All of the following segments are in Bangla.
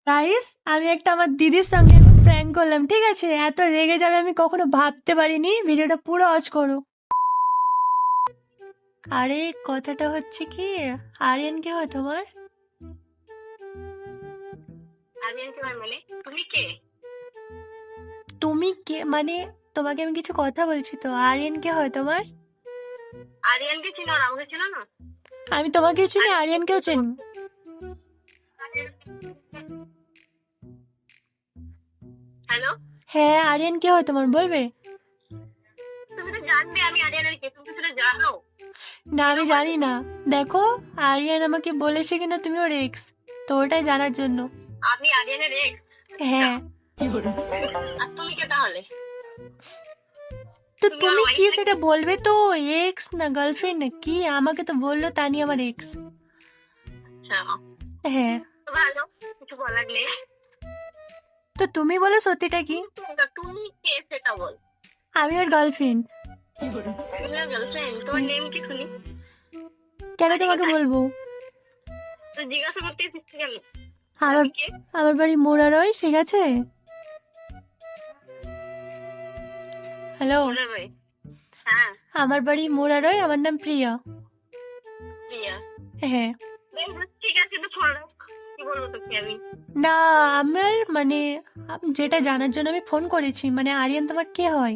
গাইস, আমি একটা আমার দিদির সঙ্গে প্র্যাঙ্ক করলাম, ঠিক আছে? এত রেগে যাবে আমি কখনো ভাবতে পারিনি। ভিডিওটা পুরো ওয়াচ করো। আরে কথাটা হচ্ছে কি, আরিয়ান কে হয় তোমার? আরিয়ান কে হয় মানে? তুমি কে? তুমি কে মানে? তোমাকে আমি কিছু কথা বলছি তো। আরিয়ান কে হয় তোমার? আরিয়ানকে চিনো আর আমাকে চিনো না? আমি তোমাকেও চিনি, আরিয়ানকেও চিনি। হ্যালো, হ্যাঁ, আরিয়ান কে হয় তোমার, বলবে? তুমি তো জানবে আমি আরিয়ানের কে, তুমি তো সেটা জানো। না, আমি জানি না। দেখো, আরিয়ান আমাকে বলেছে কিনা তুমি ওর এক্স, তো ওটাই জানার জন্য। আমি আরিয়ানের এক্স? হ্যাঁ, আর তুমি কে তাহলে? তো তুমি তুমি আমার কি wife সেটা বলবে তো? এক্স না গার্লফ্রেন্ড না কি? আমাকে তো বললো তানি আমার এক্স। নাকি? হ্যাঁ, তো ভালো, কিছু বলার নেই। তো তুমি বলো সত্যিটা কি। তা তুমি কে সেটা বল। আমি ওর গার্লফ্রেন্ড। তুমি গার্লফ্রেন্ড? তোমার নেম কি শুনি? কেন বাড়ি তোমাকে কোথায়? বলবো? তো জিজ্ঞাসা করতে এসেছি কেন? আমার আমি কে? আমার বাড়ি মোরারয়, ঠিক আছে? হ্যালো, মনের বাড়ি? হ্যাঁ, আমার বাড়ি মোরারয়, আমার নাম প্রিয়া। প্রিয়া। হ্যাঁ। বেশ, ঠিক আছে, তো ফোন রাখ। কি বলবো তোকে আমি? না, আমার মানে যেটা জানার জন্য আমি ফোন করেছি, মানে আরিয়ান তোমার কে হয়?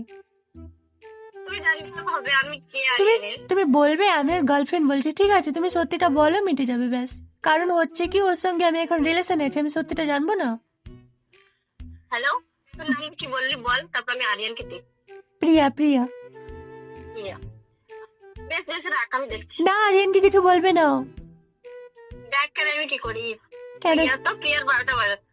তুমি জানতে হবে আমি কে তুমি আরিয়ানের। তুমি বলবে আমি ওর গার্লফ্রেন্ড বলছি, ঠিক আছে? তুমি সত্যিটা বলো, মিটে যাবে ব্যাস। কারণ হচ্ছে কি, ওর সঙ্গে আমি এখন রিলেশনে আছি, আমি সত্যিটা জানবো না। হ্যালো, তোর নাম কি বললি বল, তারপর আমি আরিয়ানকে দেখি। প্রিয়া, প্রিয়া। প্রিয়া। বেশ বেশ, রাখ, আমি দেখছি। না, আরিয়ানকে কিছু বলবে না। দেখ কেন আমি কি করি। কেন? প্রিয়া তো প্রিয়ার 12টা বাজাচ্ছে।